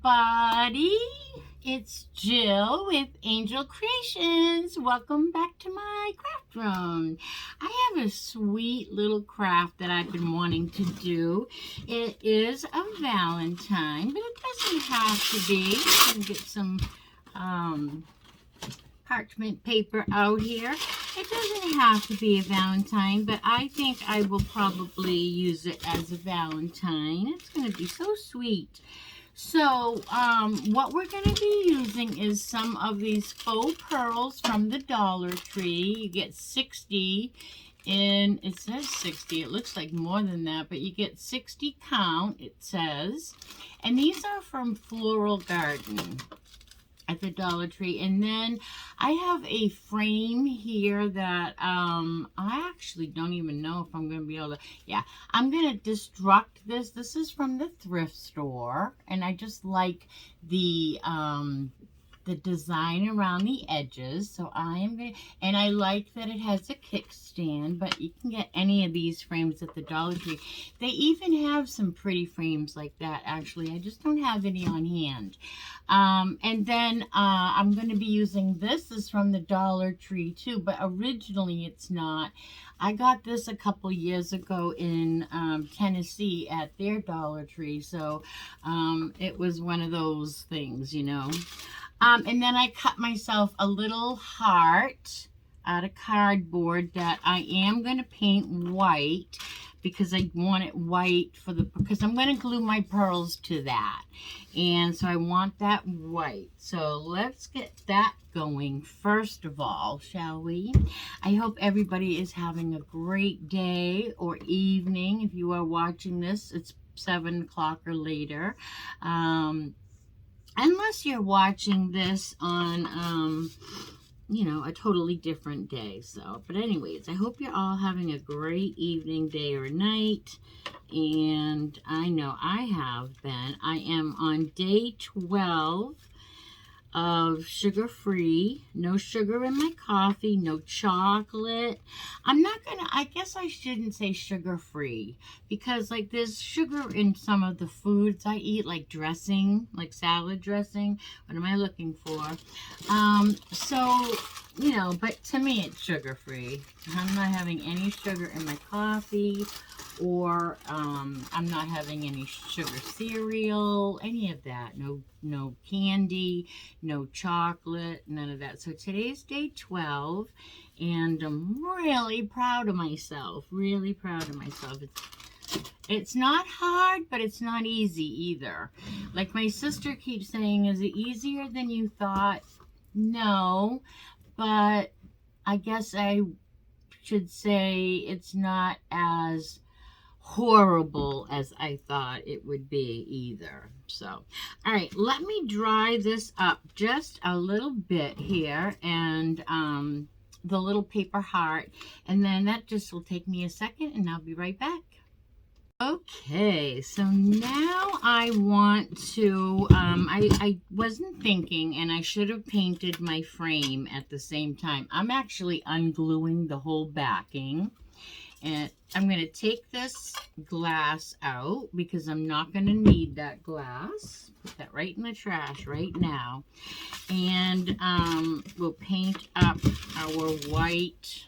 everybody. It's Jill with Angel Creations. Welcome back to my craft room. I have a sweet little craft that I've been wanting to do. It is a Valentine, but it doesn't have to be. You can get some parchment paper out here. It doesn't have to be a Valentine, but I think I will probably use it as a Valentine. It's going to be so sweet. So, what we're going to be using is some of these faux pearls from the Dollar Tree. You get 60 in, it says 60, it looks like more than that, but you get 60 count, it says. And these are from Floral Garden at the Dollar Tree. And then I have a frame here that I actually don't even know if I'm going to be able to, yeah, I'm going to destruct this. This is from the thrift store, and I just like the design around the edges. So I am going to, and I like that it has a kickstand, but you can get any of these frames at the Dollar Tree. They even have some pretty frames like that, actually. I just don't have any on hand. And then I'm going to be using this. Is from the Dollar Tree too, but originally it's not. I got this a couple years ago in Tennessee at their Dollar Tree, so it was one of those things, you know. And then I cut myself a little heart out of cardboard that I am going to paint white, because I want it white for the, because I'm going to glue my pearls to that. And so I want that white. So let's get that going first of all, shall we? I hope everybody is having a great day or evening. If you are watching this, it's 7 o'clock or later. Unless you're watching this on, you know, a totally different day. So, but anyways, I hope you're all having a great evening, day, or night. And I know I have been. I am on day 12 of sugar-free. No sugar in my coffee, no chocolate. I'm not gonna, I guess I shouldn't say sugar-free, because like there's sugar in some of the foods I eat, like dressing, like salad dressing. What am I looking for? So, you know, but to me it's sugar-free. I'm not having any sugar in my coffee, or I'm not having any sugar cereal, any of that. No candy, no chocolate, none of that. So today's day 12, and I'm really proud of myself. Really proud of myself. It's not hard, but it's not easy either. Like my sister keeps saying, is it easier than you thought? No, but I guess I should say it's not as horrible as I thought it would be either. So, all right, let me dry this up just a little bit here, and the little paper heart, and then that just will take me a second, and I'll be right back. Okay, so now I want to, I wasn't thinking, and I should have painted my frame at the same time. I'm actually ungluing the whole backing. And I'm going to take this glass out because I'm not going to need that glass. Put that right in the trash right now. And we'll paint up our white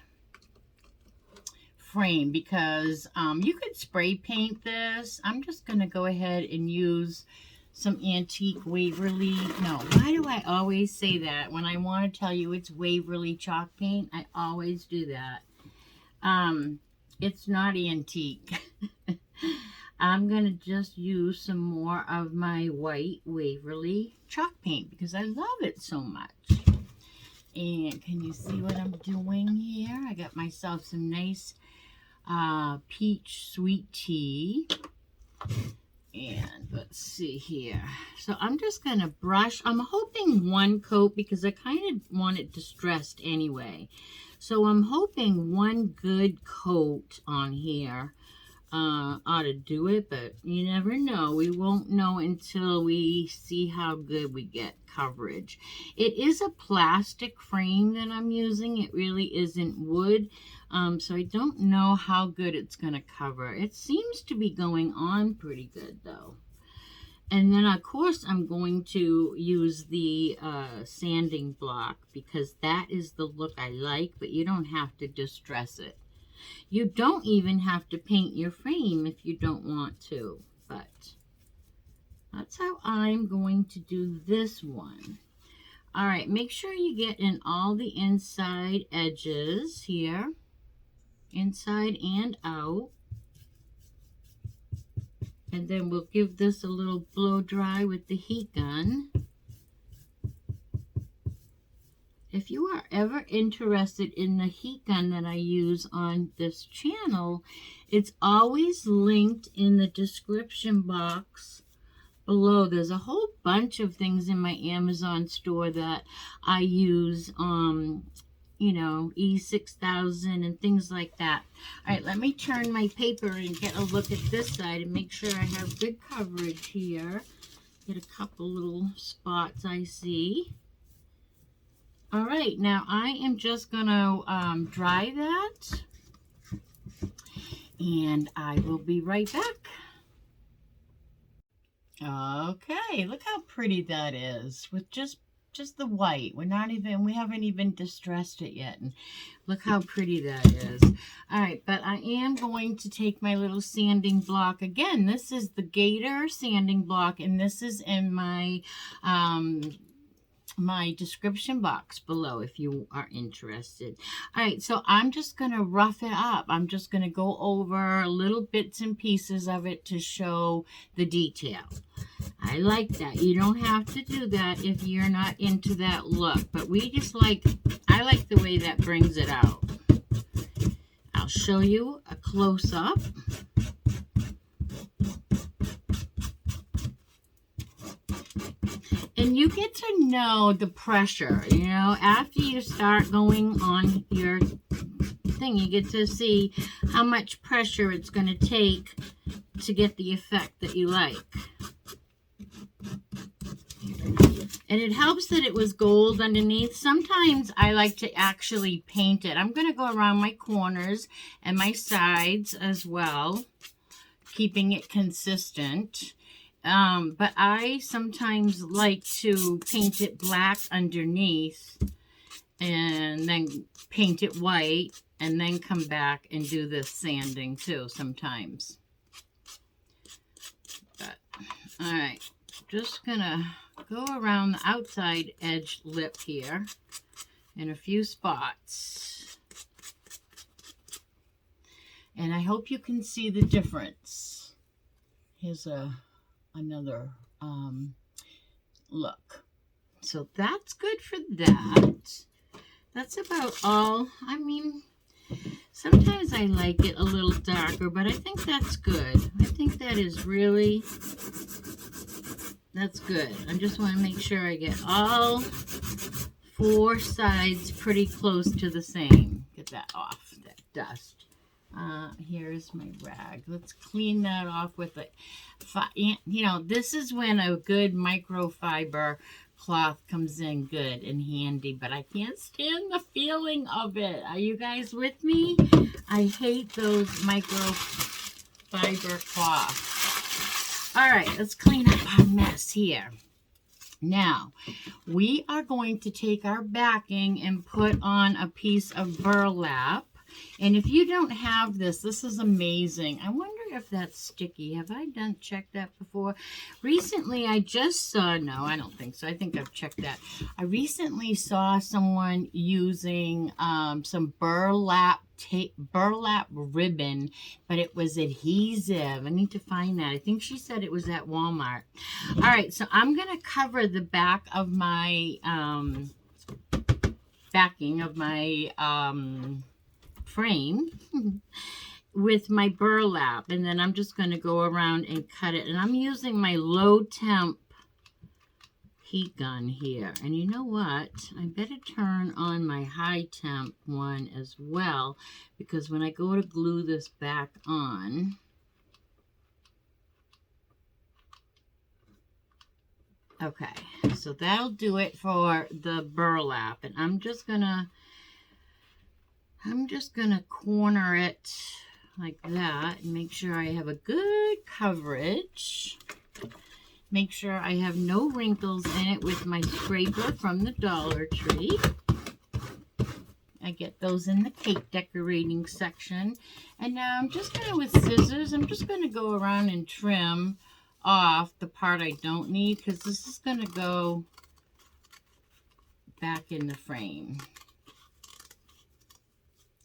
frame, because you could spray paint this. I'm just going to go ahead and use some antique Waverly. No, why do I always say that? When I want to tell you it's Waverly chalk paint, I always do that. It's not antique. I'm going to just use some more of my white Waverly chalk paint because I love it so much. And can you see what I'm doing here? I got myself some nice peach sweet tea. And let's see here. So I'm just going to brush. I'm hoping one coat, because I kind of want it distressed anyway. So I'm hoping one good coat on here ought to do it, but you never know. We won't know until we see how good we get coverage. It is a plastic frame that I'm using. It really isn't wood, so I don't know how good it's going to cover. It seems to be going on pretty good though. And then, of course, I'm going to use the sanding block because that is the look I like, but you don't have to distress it. You don't even have to paint your frame if you don't want to, but that's how I'm going to do this one. All right, make sure you get in all the inside edges here, inside and out. And then we'll give this a little blow dry with the heat gun. If you are ever interested in the heat gun that I use on this channel, it's always linked in the description box below. There's a whole bunch of things in my Amazon store that I use, you know, E6000 and things like that. All right, let me turn my paper and get a look at this side and make sure I have good coverage here. Get a couple little spots I see. All right, now I am just gonna dry that, and I will be right back. Okay, look how pretty that is with just the white. We haven't even distressed it yet. And look how pretty that is. All right, but I am going to take my little sanding block. Again, this is the Gator sanding block, and this is in my my description box below if you are interested. All right, so I'm just going to rough it up. I'm just going to go over little bits and pieces of it to show the detail. I like that. You don't have to do that if you're not into that look, but I like the way that brings it out. I'll show you a close-up. And you get to know the pressure, you know, after you start going on your thing, you get to see how much pressure it's going to take to get the effect that you like. And it helps that it was gold underneath. Sometimes I like to actually paint it. I'm going to go around my corners and my sides as well, keeping it consistent. But I sometimes like to paint it black underneath and then paint it white and then come back and do this sanding too sometimes. But, all right, just gonna go around the outside edge lip here in a few spots. And I hope you can see the difference. Here's another look. So that's good for that. That's about all. I mean, sometimes I like it a little darker, but I think that's good. I think that is really, that's good. I just want to make sure I get all four sides pretty close to the same. Get that off, that dust. Here's my rag. Let's clean that off with it. You know, this is when a good microfiber cloth comes in good and handy, but I can't stand the feeling of it. Are you guys with me? I hate those microfiber cloths. All right, let's clean up our mess here. Now, we are going to take our backing and put on a piece of burlap. And if you don't have this, this is amazing. I wonder if that's sticky. Have I checked that before? Recently, I just saw, no, I don't think so. I think I've checked that. I recently saw someone using some burlap ribbon, but it was adhesive. I need to find that. I think she said it was at Walmart. All right, so I'm going to cover the back of my backing of my frame with my burlap, and then I'm just going to go around and cut it. And I'm using my low temp heat gun here. And you know what? I better turn on my high temp one as well, because when I go to glue this back on, okay, so that'll do it for the burlap. And I'm just gonna corner it like that and make sure I have a good coverage. Make sure I have no wrinkles in it with my scraper from the Dollar Tree. I get those in the cake decorating section. And now I'm just going to, with scissors, I'm just going to go around and trim off the part I don't need, because this is going to go back in the frame.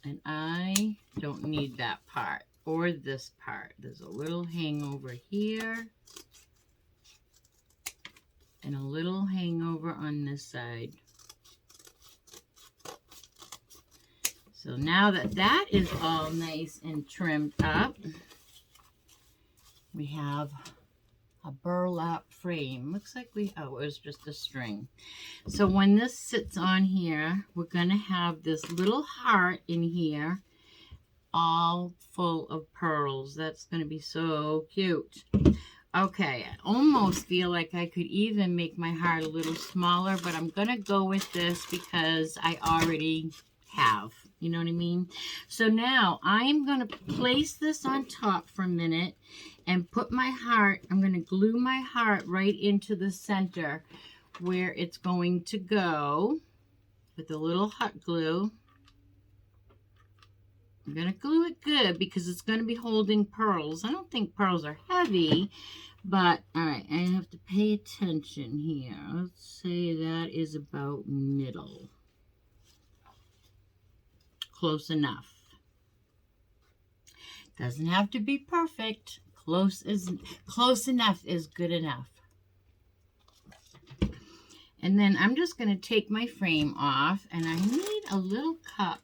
And I don't need that part or this part. There's a little hangover here and a little hangover on this side. So now that that is all nice and trimmed up, we have a burlap frame. Looks like oh, it was just a string. So when this sits on here, we're going to have this little heart in here, all full of pearls. That's going to be so cute. Okay, I almost feel like I could even make my heart a little smaller, but I'm going to go with this because I already have. You know what I mean? So now I'm going to place this on top for a minute and put my heart, I'm going to glue my heart right into the center where it's going to go with a little hot glue. I'm going to glue it good because it's going to be holding pearls. I don't think pearls are heavy, but all right, I have to pay attention here. Let's say that is about middle. Close enough. Doesn't have to be perfect. Close enough is good enough. And then I'm just going to take my frame off, and I need a little cup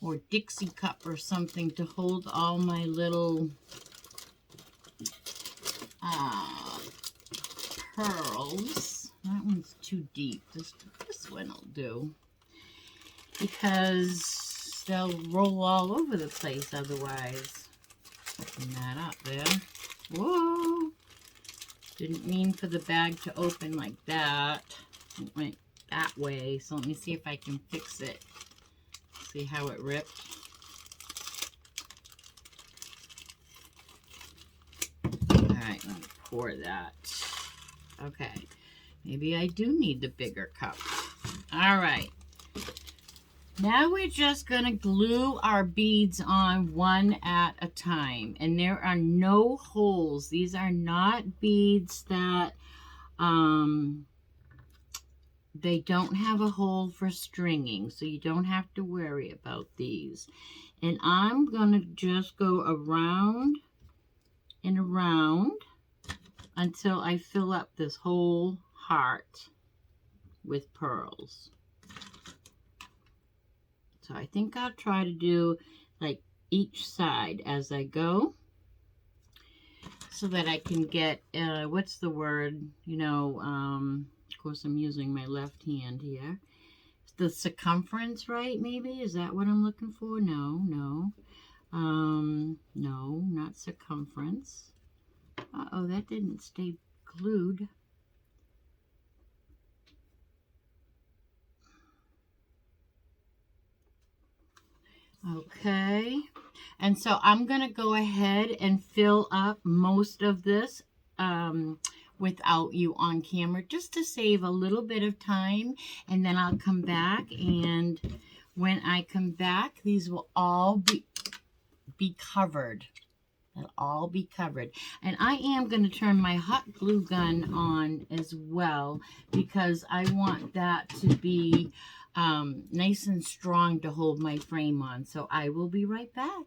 or Dixie cup or something to hold all my little pearls. That one's too deep. This one will do, because they'll roll all over the place otherwise. Open that up there. Whoa! Didn't mean for the bag to open like that. It went that way. So let me see if I can fix it. See how it ripped? Alright, let me pour that. Okay. Maybe I do need the bigger cup. Alright. Now we're just going to glue our beads on one at a time. And there are no holes. These are not beads that, they don't have a hole for stringing. So you don't have to worry about these. And I'm going to just go around and around until I fill up this whole heart with pearls. So I think I'll try to do like each side as I go, so that I can get, what's the word, you know, of course I'm using my left hand here. The circumference, right, maybe? Is that what I'm looking for? No, no. No, not circumference. Uh-oh, that didn't stay glued. Okay, and so I'm going to go ahead and fill up most of this without you on camera, just to save a little bit of time, and then I'll come back, and when I come back, these will all be covered. They'll all be covered. And I am going to turn my hot glue gun on as well, because I want that to be nice and strong to hold my frame on. So I will be right back.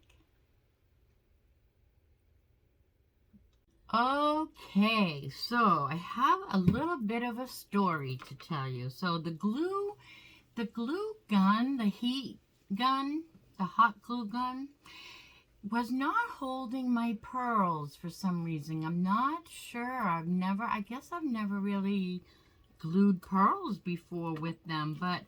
Okay, so I have a little bit of a story to tell you. So the glue gun, the heat gun, the hot glue gun, was not holding my pearls for some reason. I'm not sure. I guess I've never really glued pearls before with them, but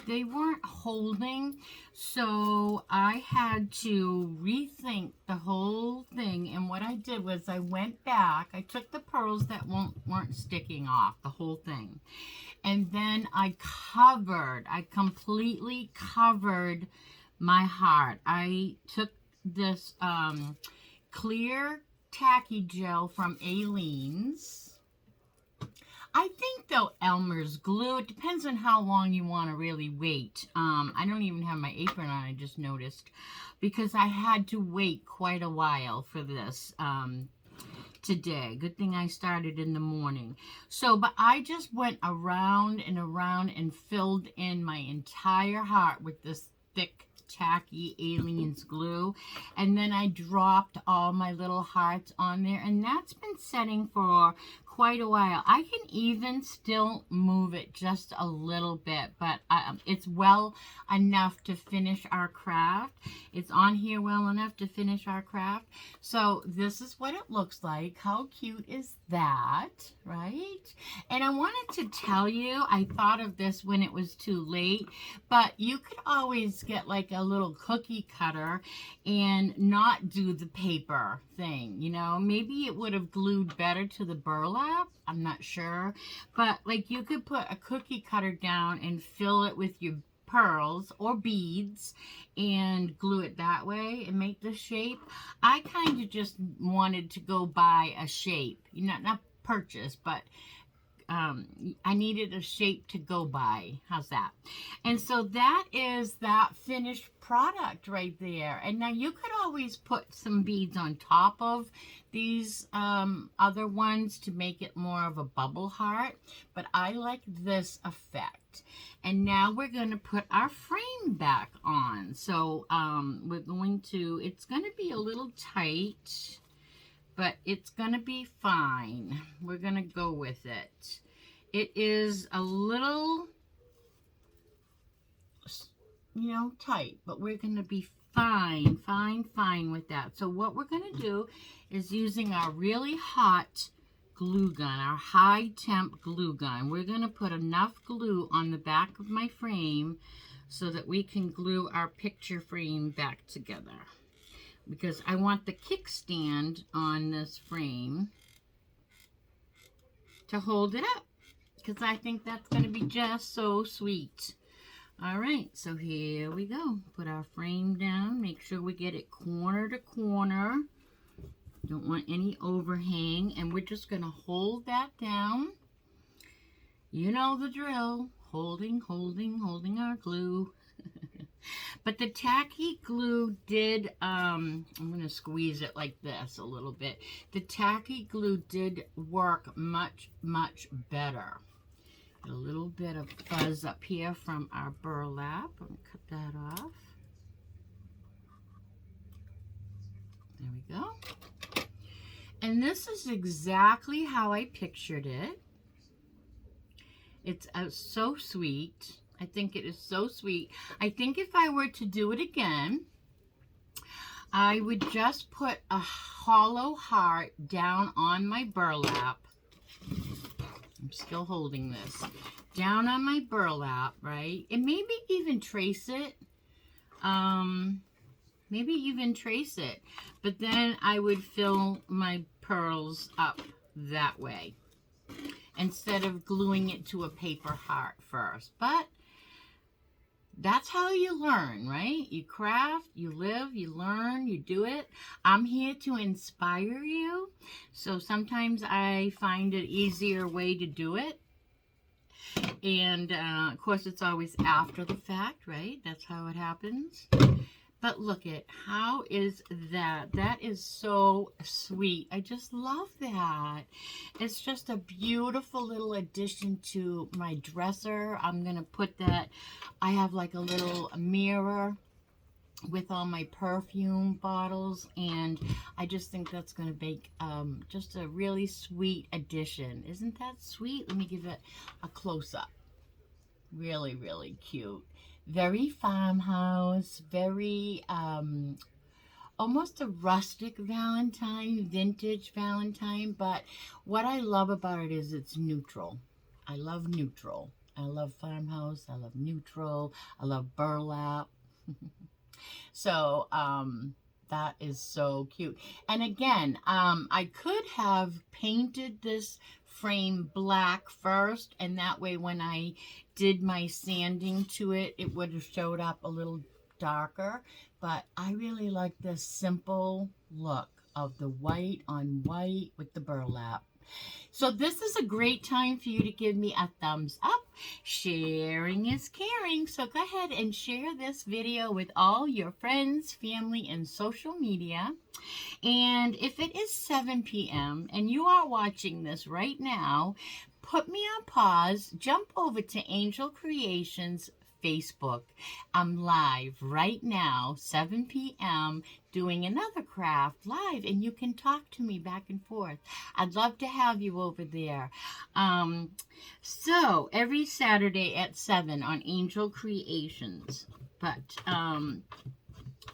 they weren't holding, so I had to rethink the whole thing. And what I did was I went back, I took the pearls that weren't sticking off, the whole thing, and then I completely covered my heart. I took this clear tacky gel from Aleene's. I think, though, Elmer's glue, it depends on how long you want to really wait. I don't even have my apron on, I just noticed, because I had to wait quite a while for this today. Good thing I started in the morning. So, but I just went around and around and filled in my entire heart with this thick, tacky Aleene's glue, and then I dropped all my little hearts on there, and that's been setting for quite a while. I can even still move it just a little bit, but it's well enough to finish our craft. It's on here well enough to finish our craft. So this is what it looks like. How cute is that, right? And I wanted to tell you, I thought of this when it was too late, but you could always get like a little cookie cutter and not do the paper thing, you know. Maybe it would have glued better to the burlap. I'm not sure, but like you could put a cookie cutter down and fill it with your pearls or beads and glue it that way and make the shape. I kind of just wanted to go buy a shape, not purchase, but I needed a shape to go by. How's that? And so that is that finished product right there. And now you could always put some beads on top of these other ones to make it more of a bubble heart. But I like this effect. And now we're going to put our frame back on. So we're going to, it's going to be a little tight, but it's going to be fine. We're going to go with it. It is a little, tight, but we're going to be fine with that. So what we're going to do is using our really hot glue gun, our high temp glue gun. We're going to put enough glue on the back of my frame so that we can glue our picture frame back together. Because I want the kickstand on this frame to hold it up. Because I think that's going to be just so sweet. All right, so here we go. Put our frame down. Make sure we get it corner to corner. Don't want any overhang. And we're just going to hold that down. You know the drill. Holding our glue. But the tacky glue did, I'm going to squeeze it like this a little bit. The tacky glue did work much better. A little bit of fuzz up here from our burlap. I'm going to cut that off. There we go. And this is exactly how I pictured it. It's so sweet. I think it is so sweet. I think if I were to do it again, I would just put a hollow heart down on my burlap. I'm still holding this. Down on my burlap, right? And maybe even trace it. Maybe even trace it. But then I would fill my pearls up that way. Instead of gluing it to a paper heart first. But that's how you learn, right? You craft, you live, you learn, you do it. I'm here to inspire you. So sometimes I find an easier way to do it. And, of course, it's always after the fact, right? That's how it happens. But look at, how is that? That is so sweet. I just love that. It's just a beautiful little addition to my dresser. I'm going to put that, I have like a little mirror with all my perfume bottles, and I just think that's going to make just a really sweet addition. Isn't that sweet? Let me give it a close-up. Really cute. Very farmhouse, very almost a rustic Valentine, vintage Valentine, but what I love about it is it's neutral. I love neutral. I love farmhouse, I love neutral, I love burlap. So that is so cute. And again, I could have painted this frame black first, and that way when I did my sanding to it, it would have showed up a little darker. But I really like this simple look. of the white on white with the burlap. So this is a great time for you to give me a thumbs up. Sharing is caring. So go ahead and share this video with all your friends, family, and social media. And if it is 7 p.m. and you are watching this right now, put me on pause, jump over to Angel Creations Facebook. I'm live right now, 7 p.m., doing another craft live, and you can talk to me back and forth. I'd love to have you over there. So every Saturday at 7 on Angel Creations. But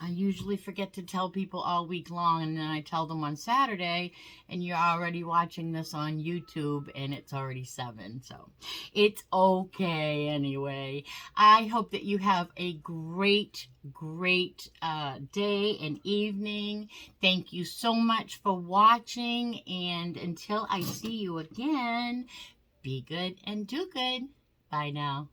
I usually forget to tell people all week long, and then I tell them on Saturday, and you're already watching this on YouTube, and it's already 7, so it's okay anyway. I hope that you have a great day and evening. Thank you so much for watching, and until I see you again, be good and do good. Bye now.